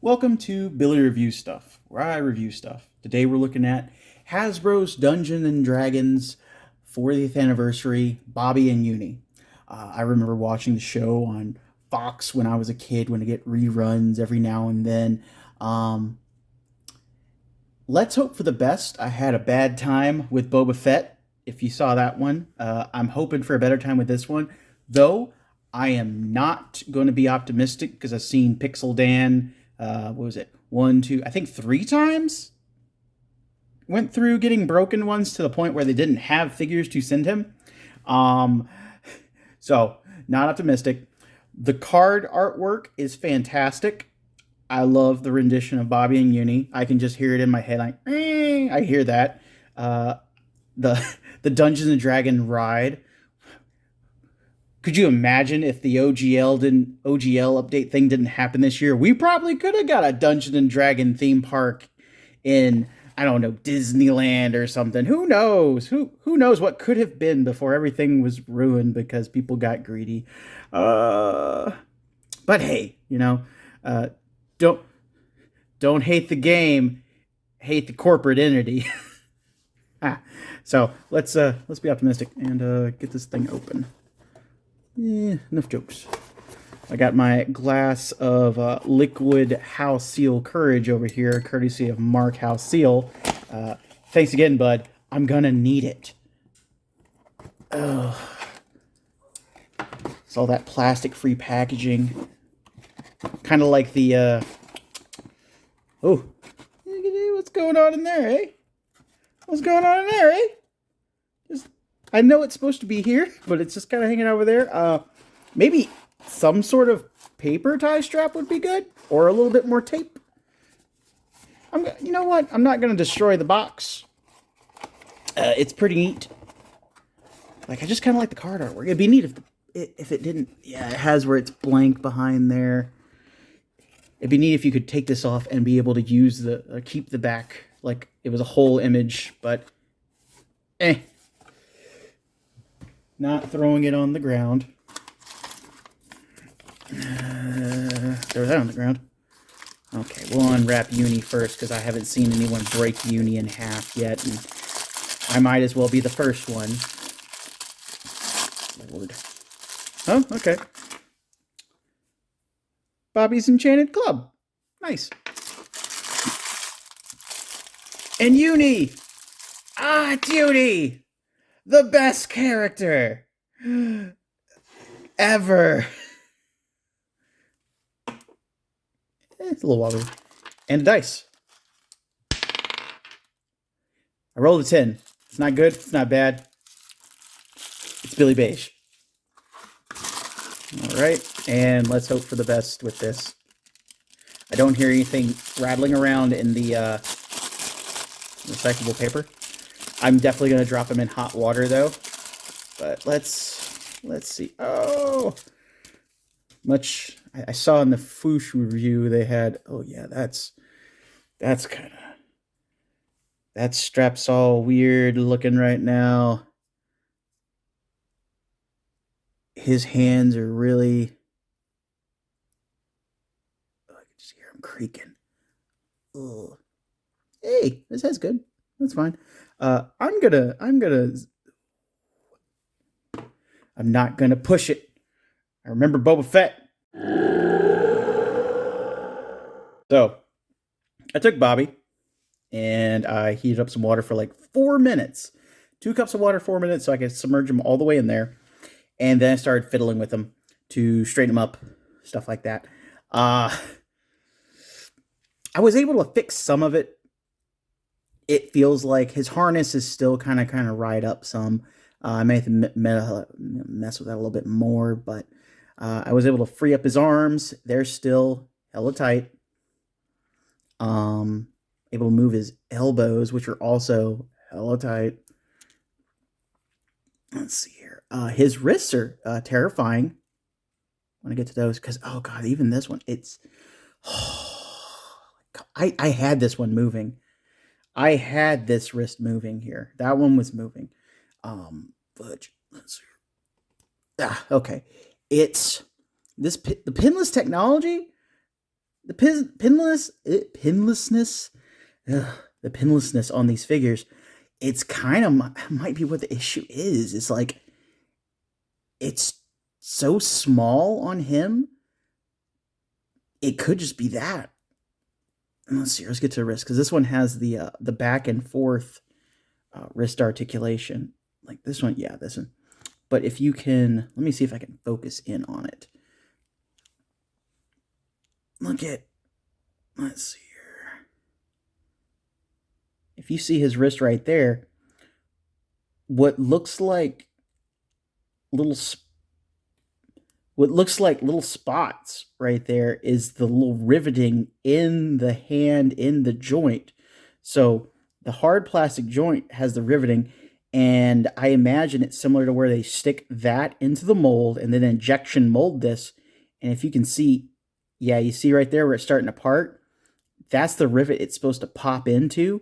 Welcome to Billy Review Stuff, where I review stuff. Today we're looking at Hasbro's Dungeons and Dragons 40th anniversary, Bobby and Uni. I remember watching the show on Fox when I was a kid, when I get reruns every now and then. Um, let's hope for the best. I had a bad time with Boba Fett, if you saw that one. I'm hoping for a better time with this one, though I am not going to be optimistic because I've seen Pixel Dan, what was it? One, two, I think three times went through getting broken ones to the point where they didn't have figures to send him. Um, so, not optimistic. The card artwork is fantastic. I love the rendition of Bobby and Uni. I can just hear it in my head, like, I hear that. Uh, the the Dungeons and Dragon ride. Could you imagine if the OGL update thing didn't happen this year? We probably could have got a Dungeon and Dragon theme park in, I don't know, Disneyland or something. Who knows? Who knows what could have been before everything was ruined because people got greedy. Uh but hey, uh don't don't hate the game, hate the corporate entity. So let's be optimistic and get this thing open. Enough jokes. I got my glass of liquid House Seal Courage over here, courtesy of Mark House Seal. Thanks again, bud. I'm gonna need it. Ugh. It's all that plastic-free packaging. Kind of like the, oh, what's going on in there, eh? What's going on in there, eh? I know it's supposed to be here, but it's just kind of hanging over there. Maybe some sort of paper tie strap would be good, or a little bit more tape. You know what? I'm not going to destroy the box. It's pretty neat. Like, I just kind of like the card artwork. It'd be neat if it didn't. Yeah, it has where it's blank behind there. It'd be neat if you could take this off and be able to use keep the back like it was a whole image, but not throwing it on the ground. Throw that on the ground. Okay, we'll unwrap Uni first because I haven't seen anyone break Uni in half yet, and I might as well be the first one. Lord. Oh, okay. Bobby's Enchanted Club. Nice. And Uni! Ah, Judy! The best character ever. It's a little wobbly. And a dice. I rolled a 10. It's not good. It's not bad. It's Billy Beige. All right. And let's hope for the best with this. I don't hear anything rattling around in the recyclable paper. I'm definitely going to drop them in hot water, though. But let's see. Oh! I saw in the Foosh review they had, oh yeah, that's kind of, that strap's all weird looking right now. His hands are really, oh, I can just hear him creaking. Oh, hey, this head's good. That's fine. I'm not gonna push it. I remember Boba Fett. So, I took Bobby and I heated up some water for like 4 minutes. 2 cups of water, 4 minutes, so I could submerge him all the way in there. And then I started fiddling with him to straighten him up, stuff like that. I was able to fix some of it. It feels like his harness is still kind of right up some. I may have to mess with that a little bit more, but I was able to free up his arms. They're still hella tight. Able to move his elbows, which are also hella tight. Let's see here. His wrists are terrifying. I want to get to those because, oh god, even this one, it's. I had this one moving. I had this wrist moving here. That one was moving. Fudge. Let's see. Okay. It's the pinless technology the pinlessness, the pinlessness on these figures, it's kind of might be what the issue is. It's like it's so small on him. It could just be that. Let's see. Let's get to the wrist because this one has the back and forth wrist articulation. Like this one, yeah, this one. But if you can, let me see if I can focus in on it. Look at, let's see here. If you see his wrist right there, what looks like little spots right there is the little riveting in the hand, in the joint. So the hard plastic joint has the riveting, and I imagine it's similar to where they stick that into the mold and then injection mold this. And if you can see, yeah, you see right there where it's starting to part? That's the rivet it's supposed to pop into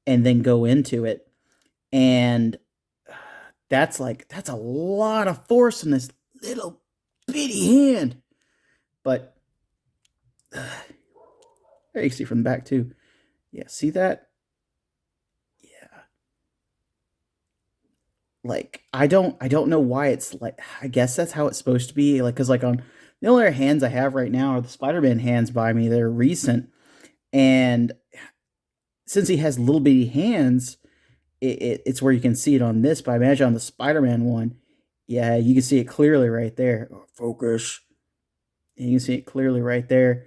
and then go into it. And that's a lot of force in this little bitty hand. But there you see from the back too. Yeah, see that? Yeah. Like I don't know why it's like, I guess that's how it's supposed to be. Like, cause like on the only other hands I have right now are the Spider-Man hands by me. They're recent. And since he has little bitty hands, it's where you can see it on this. But I imagine on the Spider-Man one, yeah, you can see it clearly right there. Focus. And you can see it clearly right there.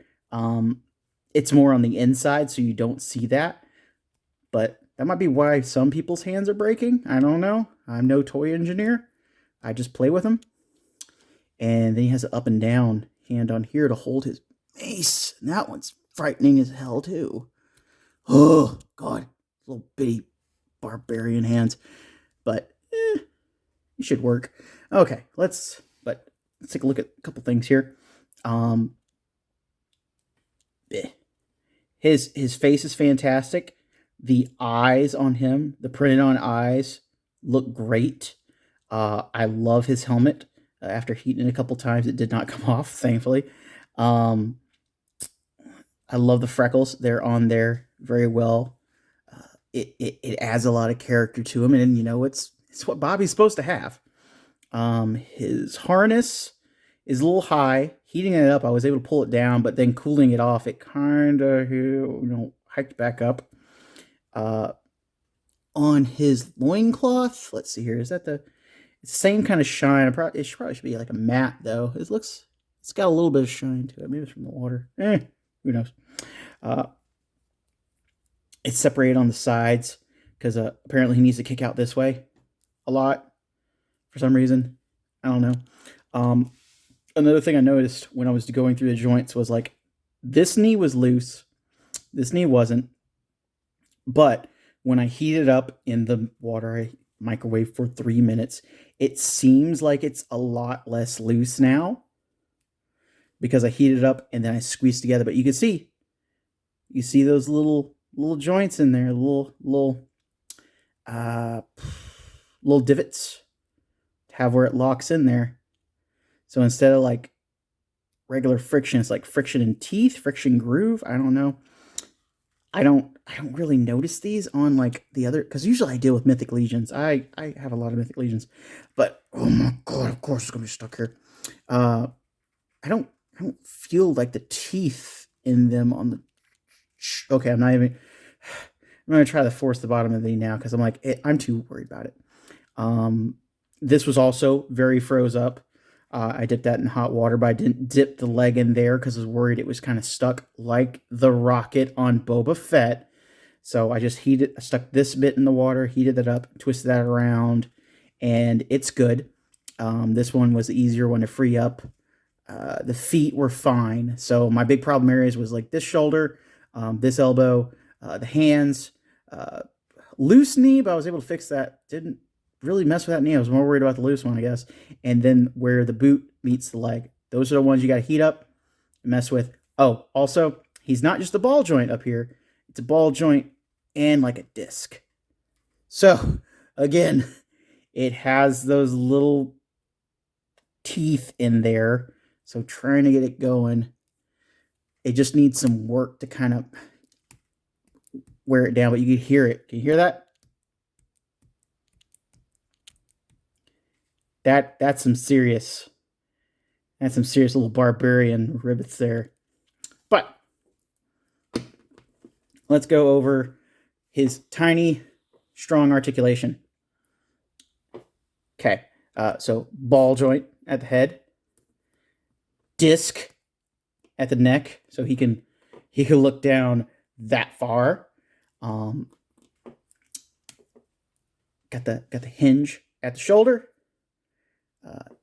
It's more on the inside, so you don't see that. But that might be why some people's hands are breaking. I don't know. I'm no toy engineer. I just play with them. And then he has an up and down hand on here to hold his mace. And that one's frightening as hell, too. Oh, God. Little bitty barbarian hands. But, it should work. Okay, let's take a look at a couple things here. His face is fantastic. The eyes on him, the printed on eyes, look great. I love his helmet. After heating it a couple times, it did not come off, thankfully. I love the freckles. They're on there very well. It adds a lot of character to him, and you know it's what Bobby's supposed to have. His harness is a little high. Heating it up, I was able to pull it down, but then cooling it off, it kind of hiked back up. On his loincloth, let's see here. Is that the same kind of shine? It should be like a matte though. It's got a little bit of shine to it. Maybe it's from the water. Who knows? It's separated on the sides because apparently he needs to kick out this way a lot for some reason. I don't know. Another thing I noticed when I was going through the joints was like this knee was loose, this knee wasn't. But when I heat it up in the water, I microwave for 3 minutes, it seems like it's a lot less loose now because I heat it up and then I squeeze together. But you see those little joints in there, little divots to have where it locks in there. So instead of like regular friction, it's like friction in teeth, friction groove. I don't know. I don't really notice these on like the other, because usually I deal with Mythic Legions. I have a lot of Mythic Legions, but oh my God, of course it's gonna be stuck here. I don't feel like the teeth in them on the. Okay, I'm gonna try to force the bottom of the knee now because I'm like I'm too worried about it. This was also very froze up. I dipped that in hot water, but I didn't dip the leg in there because I was worried it was kind of stuck like the rocket on Boba Fett. So I just stuck this bit in the water, heated it up, twisted that around, and it's good. This one was the easier one to free up. The feet were fine. So my big problem areas was like this shoulder, this elbow, the hands, loose knee, but I was able to fix that. Didn't really mess with that knee. I was more worried about the loose one, I guess. And then where the boot meets the leg. Those are the ones you got to heat up, mess with. Oh, also, he's not just a ball joint up here. It's a ball joint and like a disc. So, again, it has those little teeth in there. So trying to get it going, It just needs some work to kind of wear it down, but you can hear it. Can you hear that? That's some serious little barbarian rivets there. But let's go over his tiny, strong articulation. Okay, so ball joint at the head, disc at the neck, so he can look down that far. Got the hinge at the shoulder.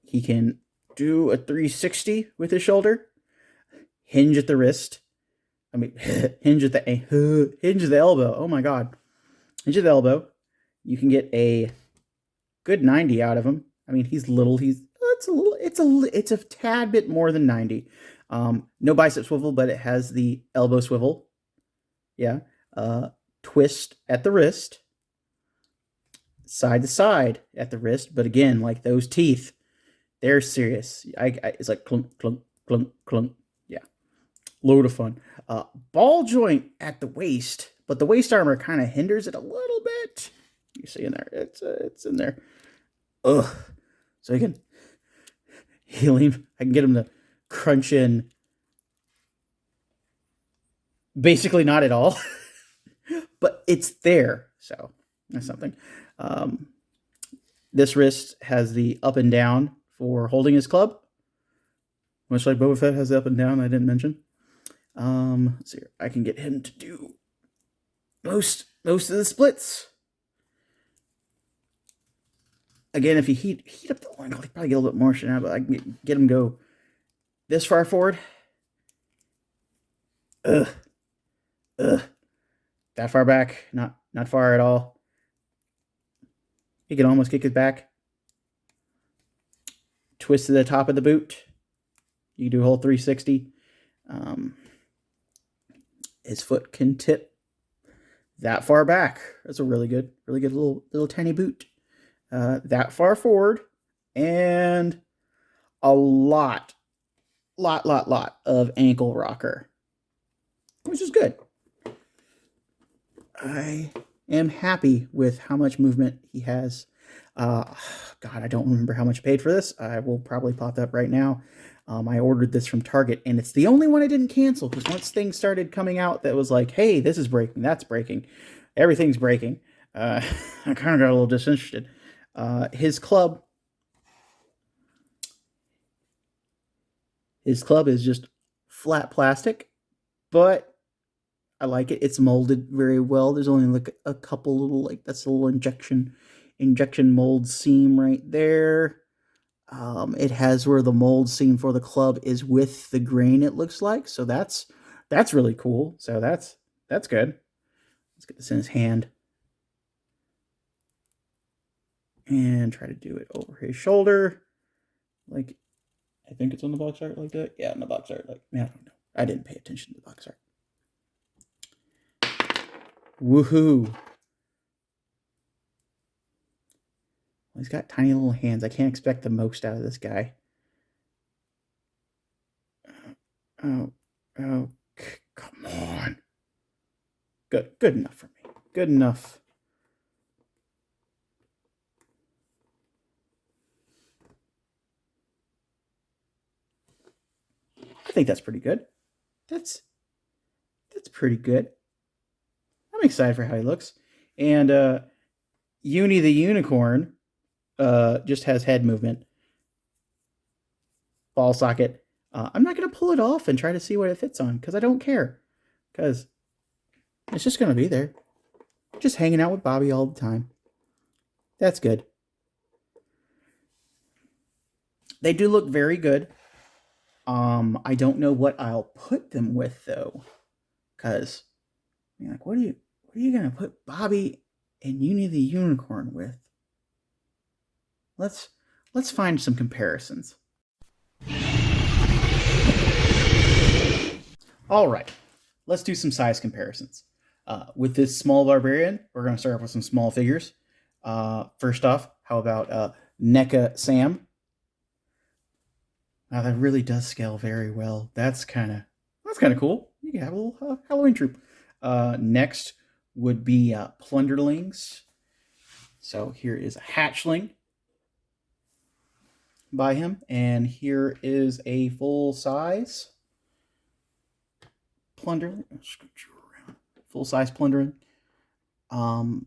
He can do a 360 with his shoulder. Hinge at the wrist. I mean, hinge at the elbow. Oh my god, hinge at the elbow. You can get a good 90 out of him. I mean, he's little. It's a tad bit more than 90. No bicep swivel, but it has the elbow swivel. Yeah. Twist at the wrist. Side to side at the wrist, but again, like those teeth, they're serious. It's like clunk, clunk, clunk, clunk. Yeah, load of fun. Ball joint at the waist, but the waist armor kind of hinders it a little bit. You see in there, it's in there. Ugh. So I can get him to crunch in. Basically, not at all, but it's there. So that's something. This wrist has the up and down for holding his club, much like Boba Fett has the up and down I didn't mention. Let's see here. I can get him to do most of the splits. Again, if you heat up the line, I'll probably get a little bit more shit out, but I can get him go this far forward. Ugh. That far back, not far at all. He can almost kick his back. Twist to the top of the boot. You can do a whole 360. His foot can tip that far back. That's a really good little tiny boot. That far forward, and a lot of ankle rocker, which is good. I am happy with how much movement he has. God, I don't remember how much I paid for this. I will probably pop that right now. I ordered this from Target, and it's the only one I didn't cancel, because once things started coming out that was like, hey, this is breaking, that's breaking, everything's breaking, I kind of got a little disinterested. His club is just flat plastic, but I like it. It's molded very well. There's only like a couple little, like, that's a little injection mold seam right there. It has where the mold seam for the club is with the grain, it looks like. So that's really cool. So that's good. Let's get this in his hand. And try to do it over his shoulder. Like, I think it's on the box art like that. Yeah, on the box art. Like, I don't know. I didn't pay attention to the box art. Woohoo. Well, he's got tiny little hands. I can't expect the most out of this guy. Oh, come on. Good enough for me. Good enough. I think that's pretty good. That's pretty good. I'm excited for how he looks. And Uni the Unicorn just has head movement. Ball socket. I'm not going to pull it off and try to see what it fits on, because I don't care. Because it's just going to be there. Just hanging out with Bobby all the time. That's good. They do look very good. I don't know what I'll put them with, though. Because, like, what are you going to put Bobby and Uni the Unicorn with? Let's find some comparisons. All right, let's do some size comparisons. With this small barbarian, we're going to start off with some small figures. First off, how about NECA Sam? Now that really does scale very well. That's kind of That's kind of cool. You can have a little Halloween troop. Next would be Plunderlings. So here is a hatchling by him, and here is a full size Plunderling. Full size Plundering. I'm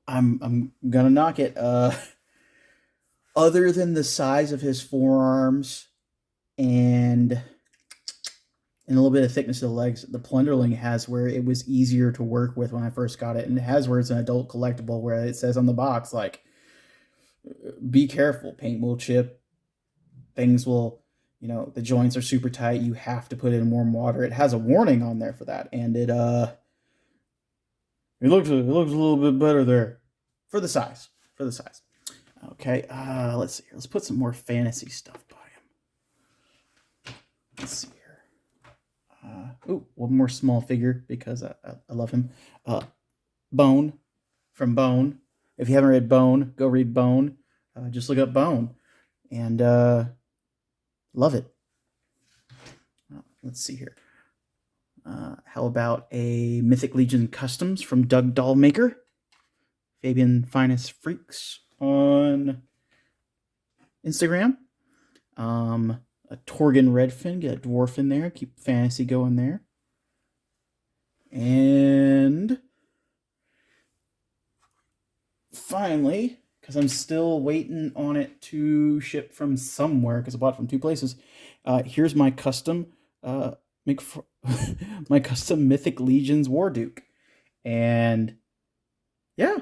gonna knock it. Other than the size of his forearms and a little bit of thickness of the legs, the Plunderling has where it was easier to work with when I first got it, and it has where it's an adult collectible, where it says on the box, like, be careful, paint will chip, things will, the joints are super tight, you have to put it in warm water. It has a warning on there for that, and it looks a little bit better there for the size. Okay, let's see here. Let's put some more fantasy stuff by him. Let's see here. One more small figure because I love him. Bone from Bone. If you haven't read Bone, go read Bone. Just look up Bone, and love it. Let's see here. How about a Mythic Legion Customs from Doug Dollmaker? Fabian Finest Freaks on Instagram. A Torgon Redfin, get a dwarf in there, keep fantasy going there. And finally, because I'm still waiting on it to ship from somewhere, because I bought it from 2 places, here's my custom my custom Mythic Legions War Duke. And yeah,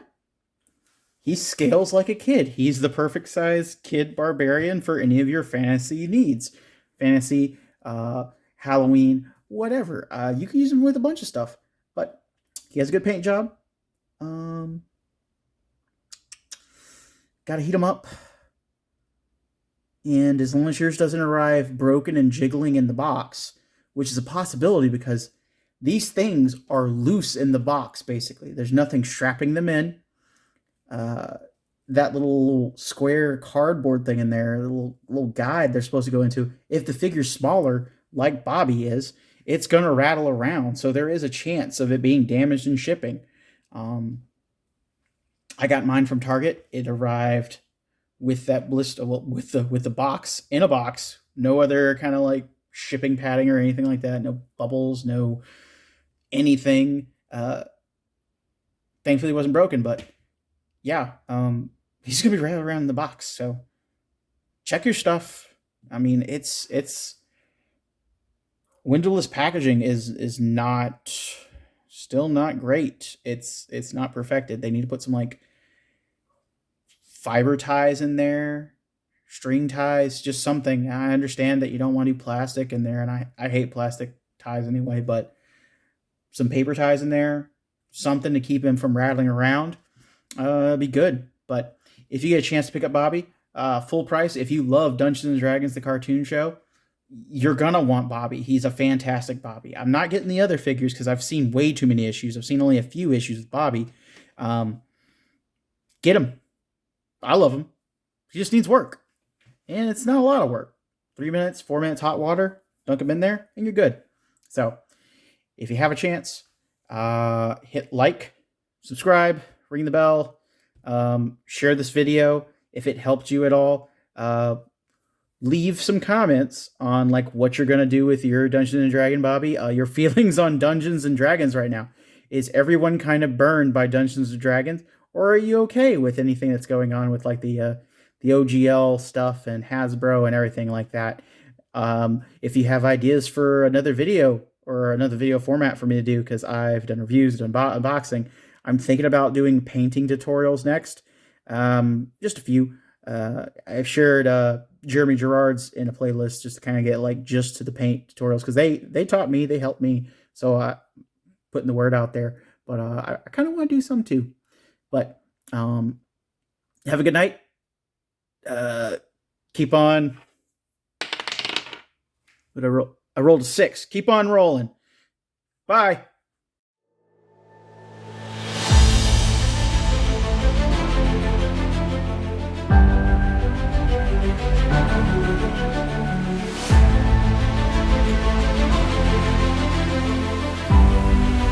he scales like a kid. He's the perfect size kid barbarian for any of your fantasy needs. Fantasy, Halloween, whatever. You can use him with a bunch of stuff. But he has a good paint job. Gotta heat him up. And as long as yours doesn't arrive broken and jiggling in the box, which is a possibility because these things are loose in the box, basically. There's nothing strapping them in. That little square cardboard thing in there, the little guide they're supposed to go into, if the figure's smaller, like Bobby is, it's going to rattle around. So there is a chance of it being damaged in shipping. I got mine from Target. It arrived with that blister, with the box, in a box. No other kind of like shipping padding or anything like that. No bubbles, no anything. Thankfully it wasn't broken, but yeah, he's gonna be right around in the box. So check your stuff. I mean, it's windowless packaging is not, still not great. It's not perfected. They need to put some like fiber ties in there, string ties, just something. I understand that you don't want to do plastic in there, and I hate plastic ties anyway, but some paper ties in there, something to keep him from rattling around, be good. But if you get a chance to pick up Bobby, full price, if you love Dungeons & Dragons, the cartoon show, you're gonna want Bobby. He's a fantastic Bobby. I'm not getting the other figures because I've seen way too many issues. I've seen only a few issues with Bobby. Get him. I love him. He just needs work. And it's not a lot of work. 3 minutes, 4 minutes hot water, dunk him in there, and you're good. So if you have a chance, hit like, subscribe, ring the bell, share this video if it helped you at all. Leave some comments on like what you're going to do with your Dungeons & Dragon Bobby, your feelings on Dungeons & Dragons right now. Is everyone kind of burned by Dungeons & Dragons, or are you okay with anything that's going on with like the OGL stuff and Hasbro and everything like that? If you have ideas for another video or another video format for me to do, because I've done reviews, done unboxing, I'm thinking about doing painting tutorials next. Just a few. I've shared Jeremy Gerard's in a playlist just to kind of get like just to the paint tutorials, because they taught me, they helped me, so putting the word out there. But I kind of want to do some too. But have a good night. Keep on. But I rolled a 6. Keep on rolling. Bye.